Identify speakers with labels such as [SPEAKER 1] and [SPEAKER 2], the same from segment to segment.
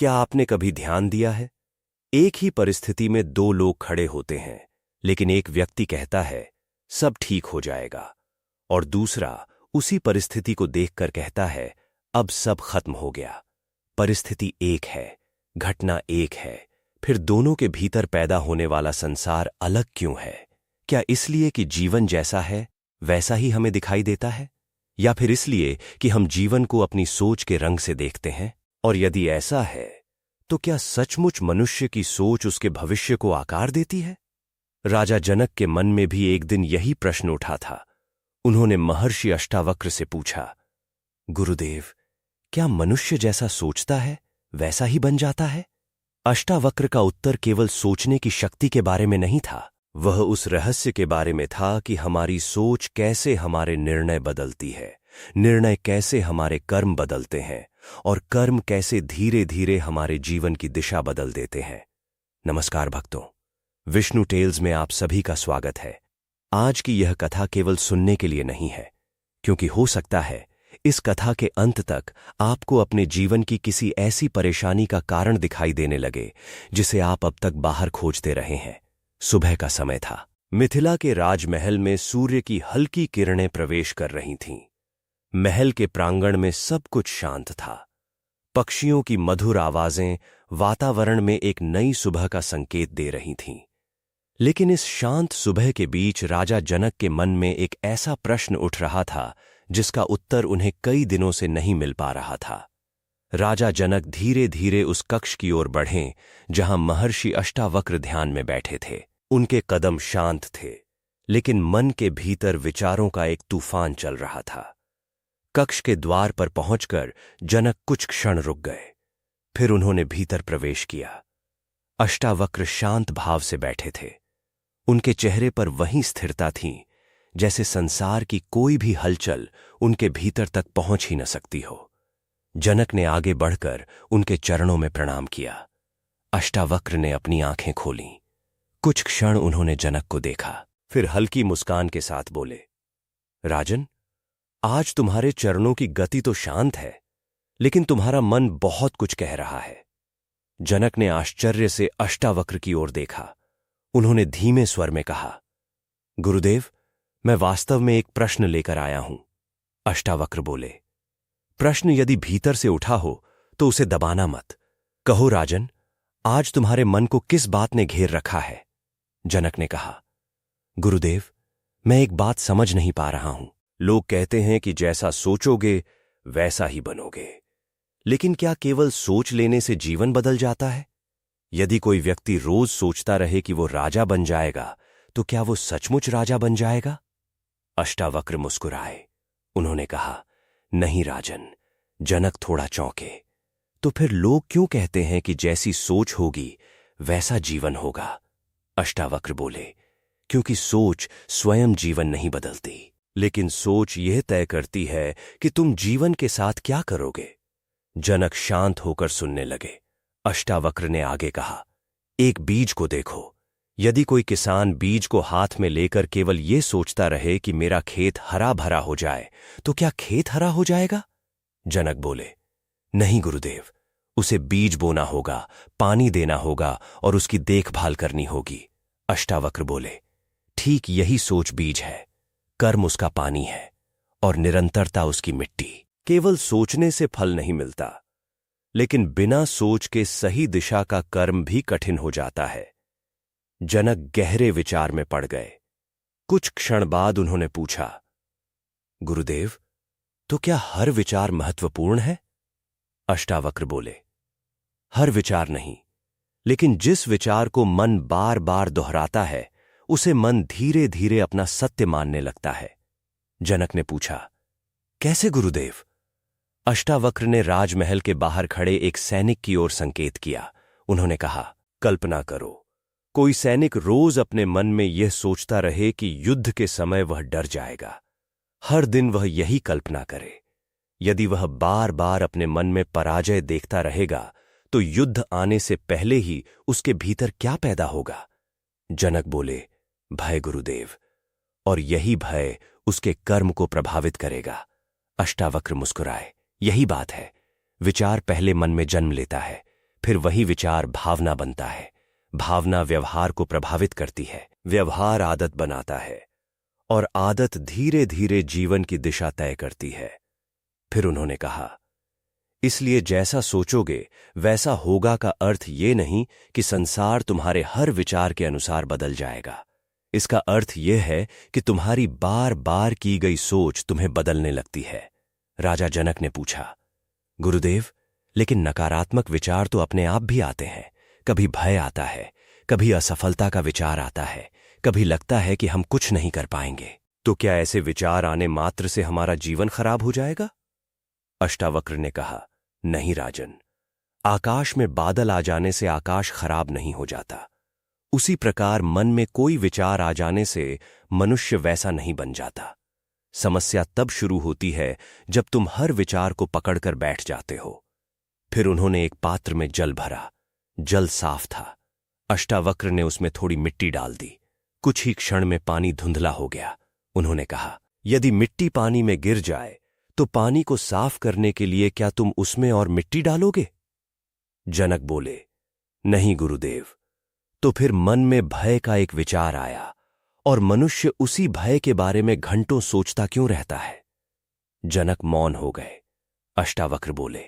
[SPEAKER 1] क्या आपने कभी ध्यान दिया है, एक ही परिस्थिति में दो लोग खड़े होते हैं, लेकिन एक व्यक्ति कहता है सब ठीक हो जाएगा और दूसरा उसी परिस्थिति को देखकर कहता है अब सब खत्म हो गया। परिस्थिति एक है, घटना एक है, फिर दोनों के भीतर पैदा होने वाला संसार अलग क्यों है? क्या इसलिए कि जीवन जैसा है वैसा ही हमें दिखाई देता है, या फिर इसलिए कि हम जीवन को अपनी सोच के रंग से देखते हैं? और यदि ऐसा है तो क्या सचमुच मनुष्य की सोच उसके भविष्य को आकार देती है? राजा जनक के मन में भी एक दिन यही प्रश्न उठा था। उन्होंने महर्षि अष्टावक्र से पूछा, गुरुदेव, क्या मनुष्य जैसा सोचता है वैसा ही बन जाता है? अष्टावक्र का उत्तर केवल सोचने की शक्ति के बारे में नहीं था, वह उस रहस्य के बारे में था कि हमारी सोच कैसे हमारे निर्णय बदलती है, निर्णय कैसे हमारे कर्म बदलते हैं और कर्म कैसे धीरे धीरे हमारे जीवन की दिशा बदल देते हैं। नमस्कार भक्तों, विष्णु टेल्स में आप सभी का स्वागत है। आज की यह कथा केवल सुनने के लिए नहीं है, क्योंकि हो सकता है इस कथा के अंत तक आपको अपने जीवन की किसी ऐसी परेशानी का कारण दिखाई देने लगे जिसे आप अब तक बाहर खोजते रहे हैं। सुबह का समय था। मिथिला के राजमहल में सूर्य की हल्की किरणें प्रवेश कर रही थीं। महल के प्रांगण में सब कुछ शांत था। पक्षियों की मधुर आवाजें वातावरण में एक नई सुबह का संकेत दे रही थीं। लेकिन इस शांत सुबह के बीच राजा जनक के मन में एक ऐसा प्रश्न उठ रहा था जिसका उत्तर उन्हें कई दिनों से नहीं मिल पा रहा था। राजा जनक धीरे धीरे उस कक्ष की ओर बढ़े जहां महर्षि अष्टावक्र ध्यान में बैठे थे। उनके कदम शांत थे, लेकिन मन के भीतर विचारों का एक तूफान चल रहा था। कक्ष के द्वार पर पहुंचकर जनक कुछ क्षण रुक गए, फिर उन्होंने भीतर प्रवेश किया। अष्टावक्र शांत भाव से बैठे थे। उनके चेहरे पर वही स्थिरता थी जैसे संसार की कोई भी हलचल उनके भीतर तक पहुंच ही न सकती हो। जनक ने आगे बढ़कर उनके चरणों में प्रणाम किया। अष्टावक्र ने अपनी आंखें खोलीं। कुछ क्षण उन्होंने जनक को देखा, फिर हल्की मुस्कान के साथ बोले, राजन, आज तुम्हारे चरणों की गति तो शांत है, लेकिन तुम्हारा मन बहुत कुछ कह रहा है। जनक ने आश्चर्य से अष्टावक्र की ओर देखा। उन्होंने धीमे स्वर में कहा, गुरुदेव, मैं वास्तव में एक प्रश्न लेकर आया हूं। अष्टावक्र बोले, प्रश्न यदि भीतर से उठा हो तो उसे दबाना मत। कहो राजन, आज तुम्हारे मन को किस बात ने घेर रखा है? जनक ने कहा, गुरुदेव, मैं एक बात समझ नहीं पा रहा हूं। लोग कहते हैं कि जैसा सोचोगे वैसा ही बनोगे, लेकिन क्या केवल सोच लेने से जीवन बदल जाता है? यदि कोई व्यक्ति रोज सोचता रहे कि वो राजा बन जाएगा, तो क्या वो सचमुच राजा बन जाएगा? अष्टावक्र मुस्कुराए। उन्होंने कहा, नहीं राजन। जनक थोड़ा चौंके। तो फिर लोग क्यों कहते हैं कि जैसी सोच होगी वैसा जीवन होगा? अष्टावक्र बोले, क्योंकि सोच स्वयं जीवन नहीं बदलती, लेकिन सोच यह तय करती है कि तुम जीवन के साथ क्या करोगे। जनक शांत होकर सुनने लगे। अष्टावक्र ने आगे कहा, एक बीज को देखो। यदि कोई किसान बीज को हाथ में लेकर केवल ये सोचता रहे कि मेरा खेत हरा भरा हो जाए, तो क्या खेत हरा हो जाएगा? जनक बोले, नहीं गुरुदेव, उसे बीज बोना होगा, पानी देना होगा और उसकी देखभाल करनी होगी। अष्टावक्र बोले, ठीक यही सोच बीज है, कर्म उसका पानी है और निरंतरता उसकी मिट्टी। केवल सोचने से फल नहीं मिलता, लेकिन बिना सोच के सही दिशा का कर्म भी कठिन हो जाता है। जनक गहरे विचार में पड़ गए। कुछ क्षण बाद उन्होंने पूछा, गुरुदेव, तो क्या हर विचार महत्वपूर्ण है? अष्टावक्र बोले, हर विचार नहीं, लेकिन जिस विचार को मन बार बार दोहराता है उसे मन धीरे धीरे अपना सत्य मानने लगता है। जनक ने पूछा, कैसे गुरुदेव? अष्टावक्र ने राजमहल के बाहर खड़े एक सैनिक की ओर संकेत किया। उन्होंने कहा, कल्पना करो, कोई सैनिक रोज अपने मन में यह सोचता रहे कि युद्ध के समय वह डर जाएगा। हर दिन वह यही कल्पना करे। यदि वह बार बार अपने मन में पराजय देखता रहेगा तो युद्ध आने से पहले ही उसके भीतर क्या पैदा होगा? जनक बोले, भय गुरुदेव, और यही भय उसके कर्म को प्रभावित करेगा। अष्टावक्र मुस्कुराए, यही बात है। विचार पहले मन में जन्म लेता है, फिर वही विचार भावना बनता है, भावना व्यवहार को प्रभावित करती है, व्यवहार आदत बनाता है और आदत धीरे धीरे जीवन की दिशा तय करती है। फिर उन्होंने कहा, इसलिए जैसा सोचोगे वैसा होगा का अर्थ ये नहीं कि संसार तुम्हारे हर विचार के अनुसार बदल जाएगा। इसका अर्थ यह है कि तुम्हारी बार बार की गई सोच तुम्हें बदलने लगती है। राजा जनक ने पूछा, गुरुदेव, लेकिन नकारात्मक विचार तो अपने आप भी आते हैं। कभी भय आता है, कभी असफलता का विचार आता है, कभी लगता है कि हम कुछ नहीं कर पाएंगे। तो क्या ऐसे विचार आने मात्र से हमारा जीवन खराब हो जाएगा? अष्टावक्र ने कहा, नहीं राजन, आकाश में बादल आ जाने से आकाश खराब नहीं हो जाता। उसी प्रकार मन में कोई विचार आ जाने से मनुष्य वैसा नहीं बन जाता। समस्या तब शुरू होती है जब तुम हर विचार को पकड़कर बैठ जाते हो। फिर उन्होंने एक पात्र में जल भरा। जल साफ था। अष्टावक्र ने उसमें थोड़ी मिट्टी डाल दी। कुछ ही क्षण में पानी धुंधला हो गया। उन्होंने कहा, यदि मिट्टी पानी में गिर जाए तो पानी को साफ करने के लिए क्या तुम उसमें और मिट्टी डालोगे? जनक बोले, नहीं गुरुदेव। तो फिर मन में भय का एक विचार आया और मनुष्य उसी भय के बारे में घंटों सोचता क्यों रहता है? जनक मौन हो गए। अष्टावक्र बोले,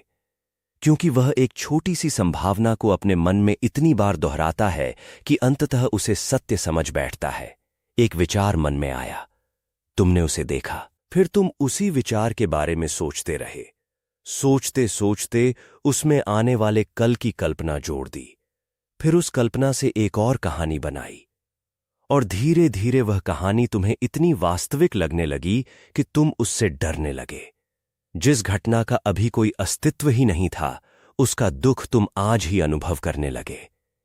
[SPEAKER 1] क्योंकि वह एक छोटी सी संभावना को अपने मन में इतनी बार दोहराता है कि अंततः उसे सत्य समझ बैठता है। एक विचार मन में आया, तुमने उसे देखा, फिर तुम उसी विचार के बारे में सोचते रहे। सोचते सोचते उसमें आने वाले कल की कल्पना जोड़ दी। फिर उस कल्पना से एक और कहानी बनाई और धीरे धीरे वह कहानी तुम्हें इतनी वास्तविक लगने लगी कि तुम उससे डरने लगे। जिस घटना का अभी कोई अस्तित्व ही नहीं था, उसका दुख तुम आज ही अनुभव करने लगे।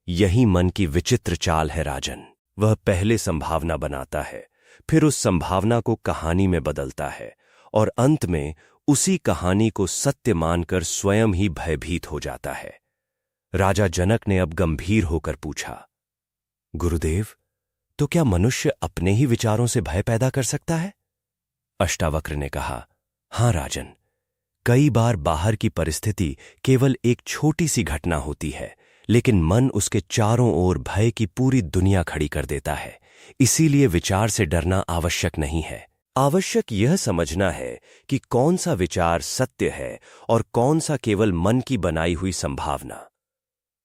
[SPEAKER 1] यही मन की विचित्र चाल है राजन। वह पहले संभावना बनाता है, फिर उस संभावना को कहानी में बदलता है और अंत में उसी कहानी को सत्य मानकर स्वयं ही भयभीत हो जाता है। राजा जनक ने अब गंभीर होकर पूछा, गुरुदेव, तो क्या मनुष्य अपने ही विचारों से भय पैदा कर सकता है? अष्टावक्र ने कहा, हां राजन, कई बार बाहर की परिस्थिति केवल एक छोटी सी घटना होती है, लेकिन मन उसके चारों ओर भय की पूरी दुनिया खड़ी कर देता है। इसीलिए विचार से डरना आवश्यक नहीं है। आवश्यक यह समझना है कि कौन सा विचार सत्य है और कौन सा केवल मन की बनाई हुई संभावना।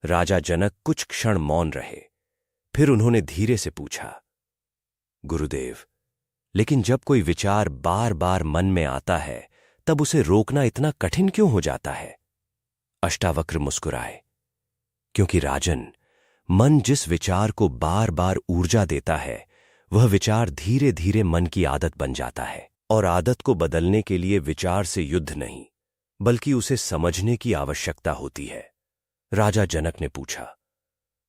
[SPEAKER 1] राजा जनक कुछ क्षण मौन रहे। फिर उन्होंने धीरे से पूछा, गुरुदेव, लेकिन जब कोई विचार बार बार मन में आता है तब उसे रोकना इतना कठिन क्यों हो जाता है? अष्टावक्र मुस्कुराए, क्योंकि राजन, मन जिस विचार को बार बार ऊर्जा देता है वह विचार धीरे धीरे मन की आदत बन जाता है। और आदत को बदलने के लिए विचार से युद्ध नहीं, बल्कि उसे समझने की आवश्यकता होती है। राजा जनक ने पूछा,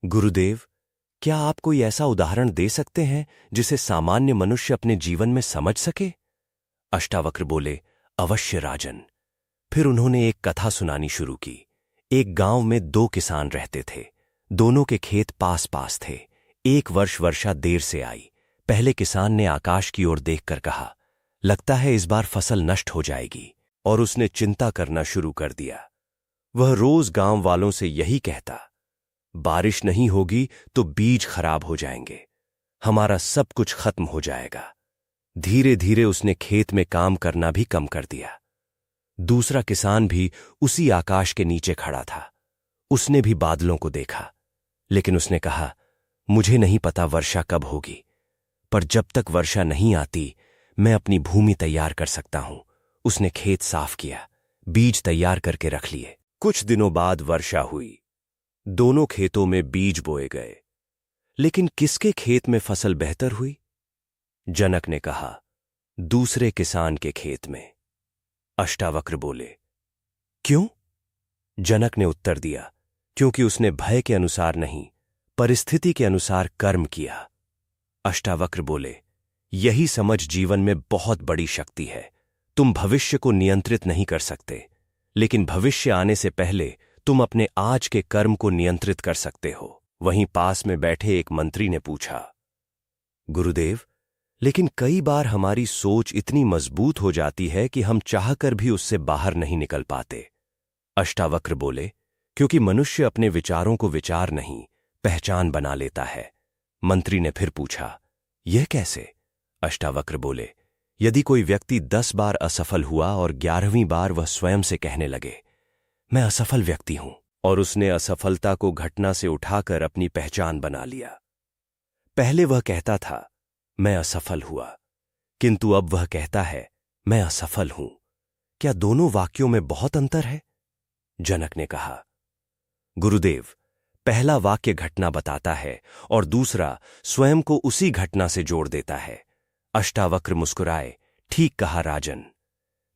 [SPEAKER 1] गुरुदेव, क्या आप कोई ऐसा उदाहरण दे सकते हैं जिसे सामान्य मनुष्य अपने जीवन में समझ सके? अष्टावक्र बोले, अवश्य राजन। फिर उन्होंने एक कथा सुनानी शुरू की। एक गांव में दो किसान रहते थे। दोनों के खेत पास पास थे। एक वर्ष वर्षा देर से आई। पहले किसान ने आकाश की ओर देखकर कहा, लगता है इस बार फसल नष्ट हो जाएगी, और उसने चिंता करना शुरू कर दिया। वह रोज गांव वालों से यही कहता, बारिश नहीं होगी तो बीज खराब हो जाएंगे, हमारा सब कुछ खत्म हो जाएगा। धीरे धीरे उसने खेत में काम करना भी कम कर दिया। दूसरा किसान भी उसी आकाश के नीचे खड़ा था। उसने भी बादलों को देखा, लेकिन उसने कहा, मुझे नहीं पता वर्षा कब होगी, पर जब तक वर्षा नहीं आती मैं अपनी भूमि तैयार कर सकता हूं। उसने खेत साफ किया, बीज तैयार करके रख लिए। कुछ दिनों बाद वर्षा हुई। दोनों खेतों में बीज बोए गए, लेकिन किसके खेत में फसल बेहतर हुई? जनक ने कहा, दूसरे किसान के खेत में। अष्टावक्र बोले, क्यों? जनक ने उत्तर दिया, क्योंकि उसने भय के अनुसार नहीं, परिस्थिति के अनुसार कर्म किया। अष्टावक्र बोले, यही समझ जीवन में बहुत बड़ी शक्ति है। तुम भविष्य को नियंत्रित नहीं कर सकते, लेकिन भविष्य आने से पहले तुम अपने आज के कर्म को नियंत्रित कर सकते हो। वहीं पास में बैठे एक मंत्री ने पूछा, गुरुदेव, लेकिन कई बार हमारी सोच इतनी मजबूत हो जाती है कि हम चाहकर भी उससे बाहर नहीं निकल पाते। अष्टावक्र बोले, क्योंकि मनुष्य अपने विचारों को विचार नहीं, पहचान बना लेता है। मंत्री ने फिर पूछा, यह कैसे? अष्टावक्र बोले, यदि कोई व्यक्ति 10 बार असफल हुआ और 11वीं बार वह स्वयं से कहने लगे, मैं असफल व्यक्ति हूं, और उसने असफलता को घटना से उठाकर अपनी पहचान बना लिया। पहले वह कहता था, मैं असफल हुआ, किंतु अब वह कहता है, मैं असफल हूं। क्या दोनों वाक्यों में बहुत अंतर है? जनक ने कहा, गुरुदेव, पहला वाक्य घटना बताता है और दूसरा स्वयं को उसी घटना से जोड़ देता है। अष्टावक्र मुस्कुराए, ठीक कहा राजन।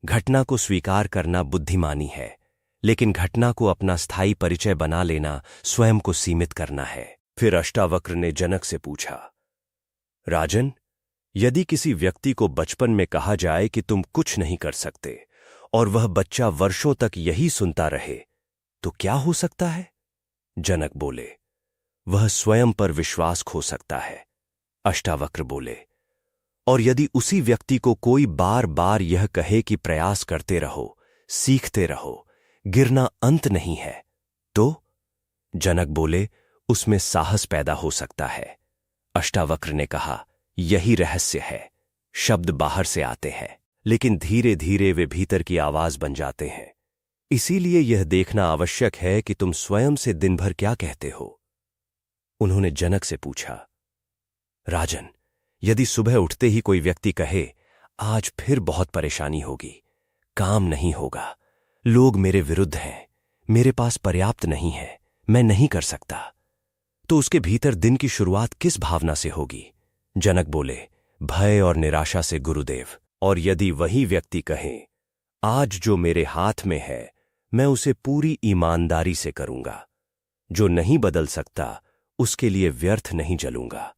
[SPEAKER 1] घटना को स्वीकार करना बुद्धिमानी है, लेकिन घटना को अपना स्थायी परिचय बना लेना स्वयं को सीमित करना है। फिर अष्टावक्र ने जनक से पूछा, राजन, यदि किसी व्यक्ति को बचपन में कहा जाए कि तुम कुछ नहीं कर सकते और वह बच्चा वर्षों तक यही सुनता रहे, तो क्या हो सकता है? जनक बोले, वह स्वयं पर विश्वास खो सकता है। अष्टावक्र बोले, और यदि उसी व्यक्ति को कोई बार बार यह कहे कि प्रयास करते रहो, सीखते रहो, गिरना अंत नहीं है, तो? जनक बोले, उसमें साहस पैदा हो सकता है। अष्टावक्र ने कहा, यही रहस्य है। शब्द बाहर से आते हैं, लेकिन धीरे धीरे वे भीतर की आवाज बन जाते हैं। इसीलिए यह देखना आवश्यक है कि तुम स्वयं से दिन भर क्या कहते हो। उन्होंने जनक से पूछा, राजन, यदि सुबह उठते ही कोई व्यक्ति कहे, आज फिर बहुत परेशानी होगी, काम नहीं होगा, लोग मेरे विरुद्ध हैं, मेरे पास पर्याप्त नहीं है, मैं नहीं कर सकता, तो उसके भीतर दिन की शुरुआत किस भावना से होगी? जनक बोले, भय और निराशा से गुरुदेव। और यदि वही व्यक्ति कहे, आज जो मेरे हाथ में है मैं उसे पूरी ईमानदारी से करूंगा, जो नहीं बदल सकता उसके लिए व्यर्थ नहीं जलूंगा,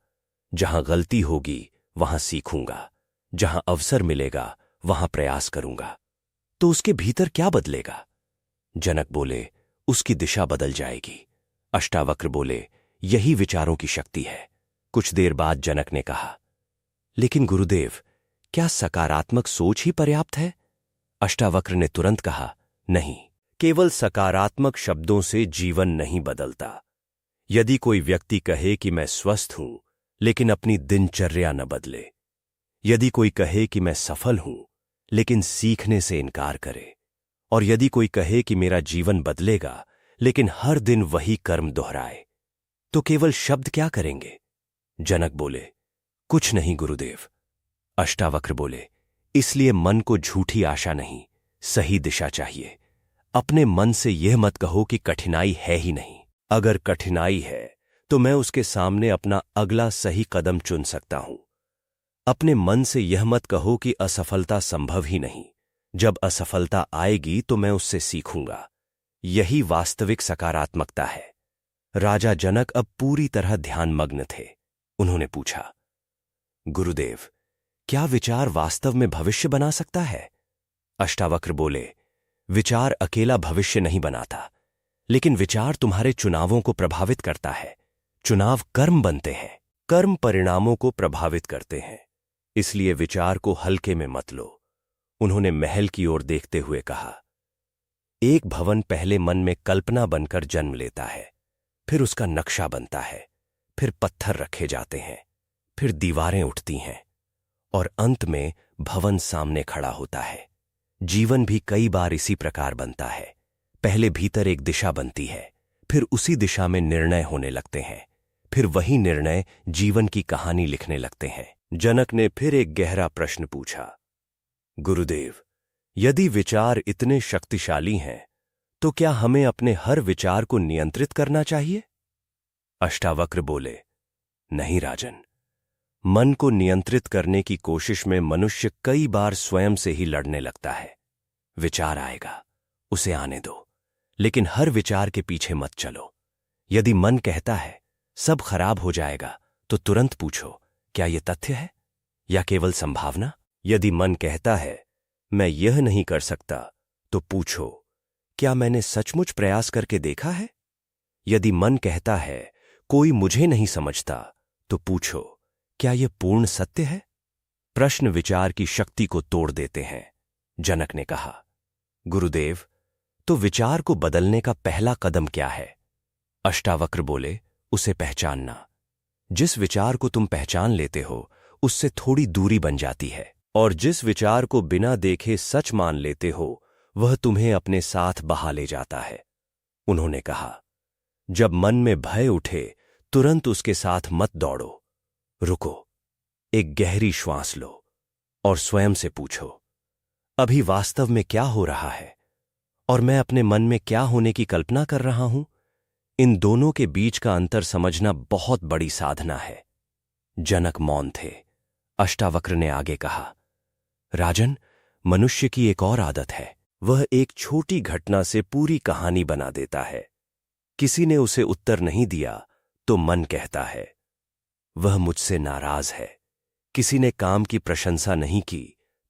[SPEAKER 1] जहां गलती होगी वहां सीखूंगा, जहां अवसर मिलेगा वहां प्रयास करूंगा, तो उसके भीतर क्या बदलेगा? जनक बोले, उसकी दिशा बदल जाएगी। अष्टावक्र बोले, यही विचारों की शक्ति है। कुछ देर बाद जनक ने कहा, लेकिन गुरुदेव, क्या सकारात्मक सोच ही पर्याप्त है? अष्टावक्र ने तुरंत कहा, नहीं, केवल सकारात्मक शब्दों से जीवन नहीं बदलता। यदि कोई व्यक्ति कहे कि मैं स्वस्थ हूं, लेकिन अपनी दिनचर्या न बदले, यदि कोई कहे कि मैं सफल हूं, लेकिन सीखने से इनकार करे, और यदि कोई कहे कि मेरा जीवन बदलेगा, लेकिन हर दिन वही कर्म दोहराए, तो केवल शब्द क्या करेंगे? जनक बोले, कुछ नहीं गुरुदेव। अष्टावक्र बोले, इसलिए मन को झूठी आशा नहीं, सही दिशा चाहिए। अपने मन से यह मत कहो कि कठिनाई है ही नहीं। अगर कठिनाई है तो मैं उसके सामने अपना अगला सही कदम चुन सकता हूं। अपने मन से यह मत कहो कि असफलता संभव ही नहीं, जब असफलता आएगी तो मैं उससे सीखूंगा। यही वास्तविक सकारात्मकता है। राजा जनक अब पूरी तरह ध्यानमग्न थे। उन्होंने पूछा, गुरुदेव, क्या विचार वास्तव में भविष्य बना सकता है? अष्टावक्र बोले, विचार अकेला भविष्य नहीं बनाता, लेकिन विचार तुम्हारे चुनावों को प्रभावित करता है। चुनाव कर्म बनते हैं, कर्म परिणामों को प्रभावित करते हैं, इसलिए विचार को हल्के में मत लो। उन्होंने महल की ओर देखते हुए कहा, एक भवन पहले मन में कल्पना बनकर जन्म लेता है, फिर उसका नक्शा बनता है, फिर पत्थर रखे जाते हैं, फिर दीवारें उठती हैं, और अंत में भवन सामने खड़ा होता है। जीवन भी कई बार इसी प्रकार बनता है। पहले भीतर एक दिशा बनती है, फिर उसी दिशा में निर्णय होने लगते हैं, फिर वही निर्णय जीवन की कहानी लिखने लगते हैं। जनक ने फिर एक गहरा प्रश्न पूछा, गुरुदेव, यदि विचार इतने शक्तिशाली हैं, तो क्या हमें अपने हर विचार को नियंत्रित करना चाहिए? अष्टावक्र बोले, नहीं राजन, मन को नियंत्रित करने की कोशिश में मनुष्य कई बार स्वयं से ही लड़ने लगता है। विचार आएगा, उसे आने दो, लेकिन हर विचार के पीछे मत चलो। यदि मन कहता है सब खराब हो जाएगा, तो तुरंत पूछो, क्या यह तथ्य है या केवल संभावना? यदि मन कहता है मैं यह नहीं कर सकता, तो पूछो, क्या मैंने सचमुच प्रयास करके देखा है? यदि मन कहता है कोई मुझे नहीं समझता, तो पूछो, क्या यह पूर्ण सत्य है? प्रश्न विचार की शक्ति को तोड़ देते हैं। जनक ने कहा, गुरुदेव, तो विचार को बदलने का पहला कदम क्या है? अष्टावक्र बोले, उसे पहचानना। जिस विचार को तुम पहचान लेते हो उससे थोड़ी दूरी बन जाती है, और जिस विचार को बिना देखे सच मान लेते हो वह तुम्हें अपने साथ बहा ले जाता है। उन्होंने कहा, जब मन में भय उठे तुरंत उसके साथ मत दौड़ो, रुको, एक गहरी श्वास लो और स्वयं से पूछो, अभी वास्तव में क्या हो रहा है और मैं अपने मन में क्या होने की कल्पना कर रहा हूं? इन दोनों के बीच का अंतर समझना बहुत बड़ी साधना है। जनक मौन थे। अष्टावक्र ने आगे कहा, राजन, मनुष्य की एक और आदत है, वह एक छोटी घटना से पूरी कहानी बना देता है। किसी ने उसे उत्तर नहीं दिया तो मन कहता है, वह मुझसे नाराज है। किसी ने काम की प्रशंसा नहीं की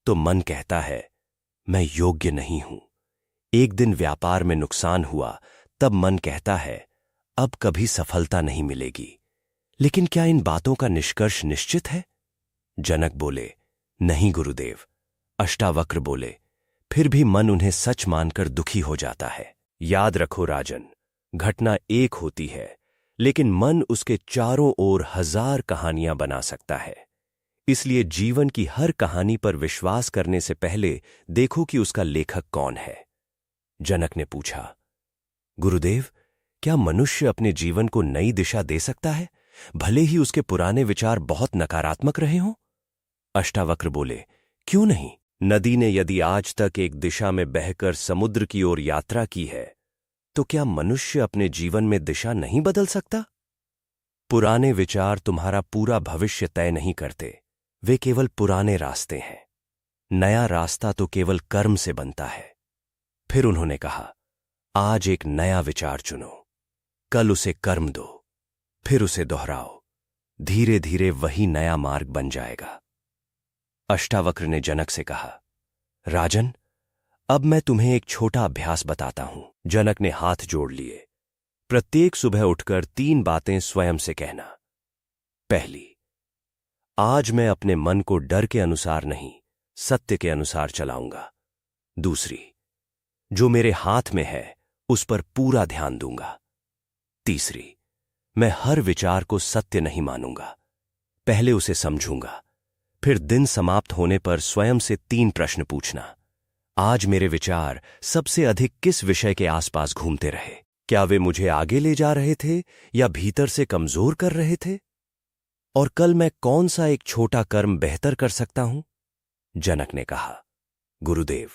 [SPEAKER 1] तो मन कहता है, मैं योग्य नहीं हूं। एक दिन व्यापार में नुकसान हुआ तब मन कहता है, अब कभी सफलता नहीं मिलेगी। लेकिन क्या इन बातों का निष्कर्ष निश्चित है? जनक बोले, नहीं गुरुदेव। अष्टावक्र बोले, फिर भी मन उन्हें सच मानकर दुखी हो जाता है। याद रखो राजन, घटना एक होती है लेकिन मन उसके चारों ओर 1000 कहानियां बना सकता है। इसलिए जीवन की हर कहानी पर विश्वास करने से पहले देखो कि उसका लेखक कौन है। जनक ने पूछा, गुरुदेव, क्या मनुष्य अपने जीवन को नई दिशा दे सकता है, भले ही उसके पुराने विचार बहुत नकारात्मक रहे हों? अष्टावक्र बोले, क्यों नहीं? नदी ने यदि आज तक एक दिशा में बहकर समुद्र की ओर यात्रा की है तो क्या मनुष्य अपने जीवन में दिशा नहीं बदल सकता? पुराने विचार तुम्हारा पूरा भविष्य तय नहीं करते, वे केवल पुराने रास्ते हैं। नया रास्ता तो केवल कर्म से बनता है। फिर उन्होंने कहा, आज एक नया विचार चुनो, कल उसे कर्म दो, फिर उसे दोहराओ, धीरे धीरे वही नया मार्ग बन जाएगा। अष्टावक्र ने जनक से कहा, राजन, अब मैं तुम्हें एक छोटा अभ्यास बताता हूं। जनक ने हाथ जोड़ लिए। प्रत्येक सुबह उठकर 3 बातें स्वयं से कहना। पहली, आज मैं अपने मन को डर के अनुसार नहीं, सत्य के अनुसार चलाऊंगा। दूसरी, जो मेरे हाथ में है उस पर पूरा ध्यान दूंगा। तीसरी, मैं हर विचार को सत्य नहीं मानूंगा, पहले उसे समझूंगा। फिर दिन समाप्त होने पर स्वयं से 3 प्रश्न पूछना। आज मेरे विचार सबसे अधिक किस विषय के आसपास घूमते रहे? क्या वे मुझे आगे ले जा रहे थे या भीतर से कमजोर कर रहे थे? और कल मैं कौन सा एक छोटा कर्म बेहतर कर सकता हूं? जनक ने कहा, गुरुदेव,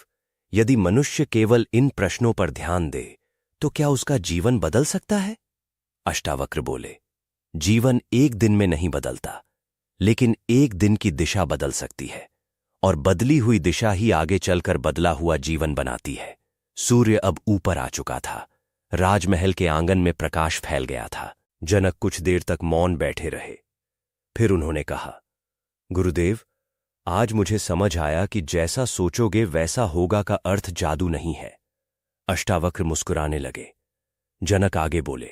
[SPEAKER 1] यदि मनुष्य केवल इन प्रश्नों पर ध्यान दे तो क्या उसका जीवन बदल सकता है? अष्टावक्र बोले, जीवन एक दिन में नहीं बदलता, लेकिन एक दिन की दिशा बदल सकती है, और बदली हुई दिशा ही आगे चलकर बदला हुआ जीवन बनाती है। सूर्य अब ऊपर आ चुका था। राजमहल के आंगन में प्रकाश फैल गया था। जनक कुछ देर तक मौन बैठे रहे। फिर उन्होंने कहा, गुरुदेव, आज मुझे समझ आया कि जैसा सोचोगे वैसा होगा का अर्थ जादू नहीं है। अष्टावक्र मुस्कुराने लगे। जनक आगे बोले,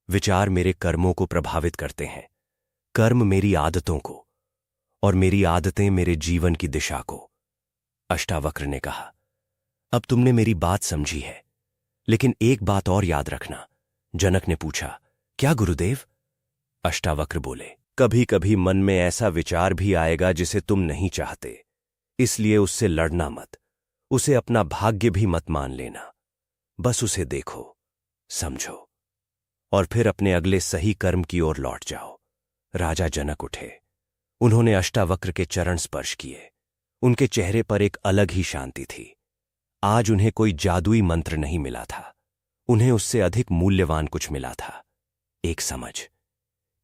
[SPEAKER 1] विचार मेरे कर्मों को प्रभावित करते हैं, कर्म मेरी आदतों को, और मेरी आदतें मेरे जीवन की दिशा को। अष्टावक्र ने कहा, अब तुमने मेरी बात समझी है, लेकिन एक बात और याद रखना। जनक ने पूछा, क्या गुरुदेव? अष्टावक्र बोले, कभी कभी मन में ऐसा विचार भी आएगा जिसे तुम नहीं चाहते, इसलिए उससे लड़ना मत, उसे अपना भाग्य भी मत मान लेना। बस उसे देखो, समझो, और फिर अपने अगले सही कर्म की ओर लौट जाओ। राजा जनक उठे। उन्होंने अष्टावक्र के चरण स्पर्श किए। उनके चेहरे पर एक अलग ही शांति थी। आज उन्हें कोई जादुई मंत्र नहीं मिला था, उन्हें उससे अधिक मूल्यवान कुछ मिला था। एक समझ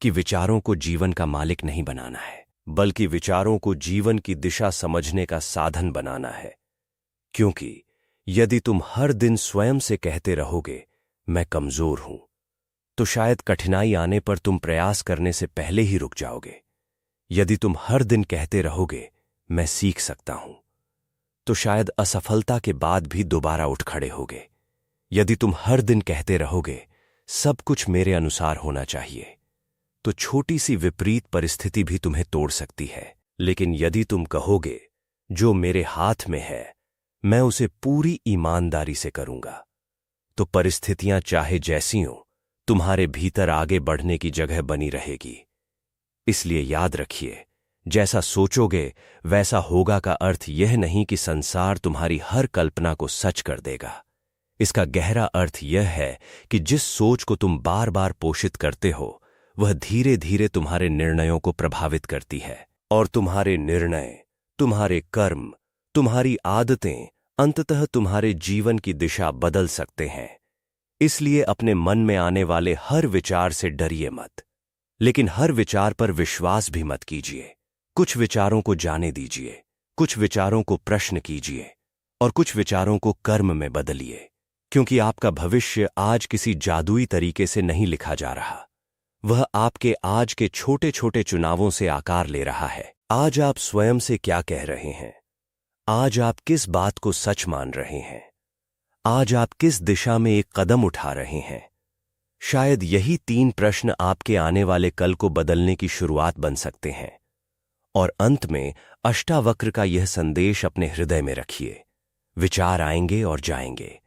[SPEAKER 1] कि विचारों को जीवन का मालिक नहीं बनाना है, बल्कि विचारों को जीवन की दिशा समझने का साधन बनाना है। क्योंकि यदि तुम हर दिन स्वयं से कहते रहोगे मैं कमजोर हूं, तो शायद कठिनाई आने पर तुम प्रयास करने से पहले ही रुक जाओगे। यदि तुम हर दिन कहते रहोगे मैं सीख सकता हूं, तो शायद असफलता के बाद भी दोबारा उठ खड़े होगे। यदि तुम हर दिन कहते रहोगे सब कुछ मेरे अनुसार होना चाहिए, तो छोटी सी विपरीत परिस्थिति भी तुम्हें तोड़ सकती है। लेकिन यदि तुम कहोगे जो मेरे हाथ में है मैं उसे पूरी ईमानदारी से करूंगा। तो परिस्थितियां चाहे जैसी हों, तुम्हारे भीतर आगे बढ़ने की जगह बनी रहेगी। इसलिए याद रखिए, जैसा सोचोगे वैसा होगा का अर्थ यह नहीं कि संसार तुम्हारी हर कल्पना को सच कर देगा। इसका गहरा अर्थ यह है कि जिस सोच को तुम बार बार पोषित करते हो वह धीरे धीरे तुम्हारे निर्णयों को प्रभावित करती है, और तुम्हारे निर्णय, तुम्हारे कर्म, तुम्हारी आदतें अंततः तुम्हारे जीवन की दिशा बदल सकते हैं। इसलिए अपने मन में आने वाले हर विचार से डरिए मत, लेकिन हर विचार पर विश्वास भी मत कीजिए। कुछ विचारों को जाने दीजिए, कुछ विचारों को प्रश्न कीजिए और कुछ विचारों को कर्म में बदलिए, क्योंकि आपका भविष्य आज किसी जादुई तरीके से नहीं लिखा जा रहा। वह आपके आज के छोटे छोटे चुनावों से आकार ले रहा है। आज आप स्वयं से क्या कह रहे हैं? आज आप किस बात को सच मान रहे हैं? आज आप किस दिशा में एक कदम उठा रहे हैं? शायद यही 3 प्रश्न आपके आने वाले कल को बदलने की शुरुआत बन सकते हैं। और अंत में अष्टावक्र का यह संदेश अपने हृदय में रखिए। विचार आएंगे और जाएंगे,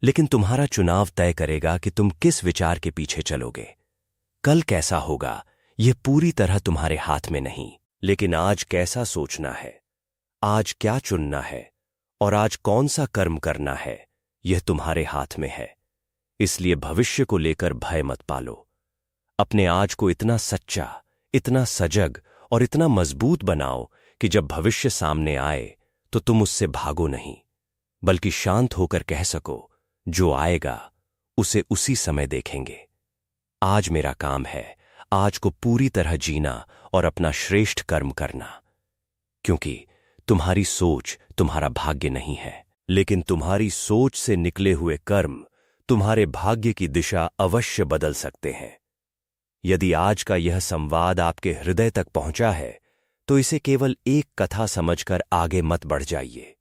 [SPEAKER 1] लेकिन तुम्हारा चुनाव तय करेगा कि तुम किस विचार के पीछे चलोगे। कल कैसा होगा यह पूरी तरह तुम्हारे हाथ में नहीं, लेकिन आज कैसा सोचना है, आज क्या चुनना है और आज कौन सा कर्म करना है, यह तुम्हारे हाथ में है। इसलिए भविष्य को लेकर भय मत पालो। अपने आज को इतना सच्चा, इतना सजग और इतना मजबूत बनाओ कि जब भविष्य सामने आए तो तुम उससे भागो नहीं, बल्कि शांत होकर कह सको, जो आएगा उसे उसी समय देखेंगे। आज मेरा काम है आज को पूरी तरह जीना और अपना श्रेष्ठ कर्म करना, क्योंकि तुम्हारी सोच तुम्हारा भाग्य नहीं है, लेकिन तुम्हारी सोच से निकले हुए कर्म तुम्हारे भाग्य की दिशा अवश्य बदल सकते हैं। यदि आज का यह संवाद आपके हृदय तक पहुंचा है तो इसे केवल एक कथा समझकर आगे मत बढ़ जाइए।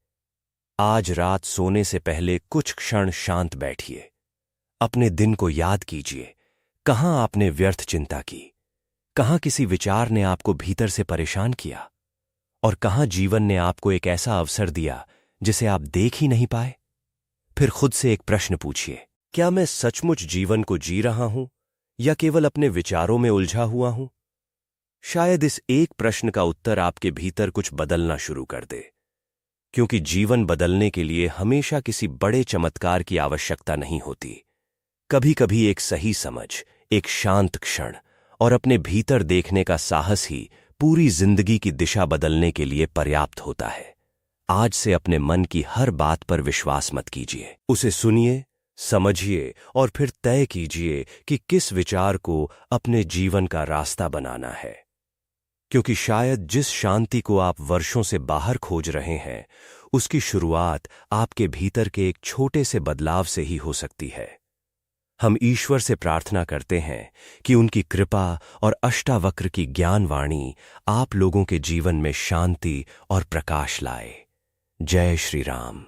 [SPEAKER 1] आज रात सोने से पहले कुछ क्षण शांत बैठिए। अपने दिन को याद कीजिए। कहां आपने व्यर्थ चिंता की, कहां किसी विचार ने आपको भीतर से परेशान किया, और कहां जीवन ने आपको एक ऐसा अवसर दिया जिसे आप देख ही नहीं पाए। फिर खुद से एक प्रश्न पूछिए, क्या मैं सचमुच जीवन को जी रहा हूं या केवल अपने विचारों में उलझा हुआ हूं? शायद इस एक प्रश्न का उत्तर आपके भीतर कुछ बदलना शुरू कर दे, क्योंकि जीवन बदलने के लिए हमेशा किसी बड़े चमत्कार की आवश्यकता नहीं होती। कभी कभी एक सही समझ, एक शांत क्षण और अपने भीतर देखने का साहस ही पूरी जिंदगी की दिशा बदलने के लिए पर्याप्त होता है। आज से अपने मन की हर बात पर विश्वास मत कीजिए। उसे सुनिए, समझिए और फिर तय कीजिए कि किस विचार को अपने जीवन का रास्ता बनाना है, क्योंकि शायद जिस शांति को आप वर्षों से बाहर खोज रहे हैं उसकी शुरुआत आपके भीतर के एक छोटे से बदलाव से ही हो सकती है। हम ईश्वर से प्रार्थना करते हैं कि उनकी कृपा और अष्टावक्र की ज्ञान वाणी आप लोगों के जीवन में शांति और प्रकाश लाए। जय श्री राम।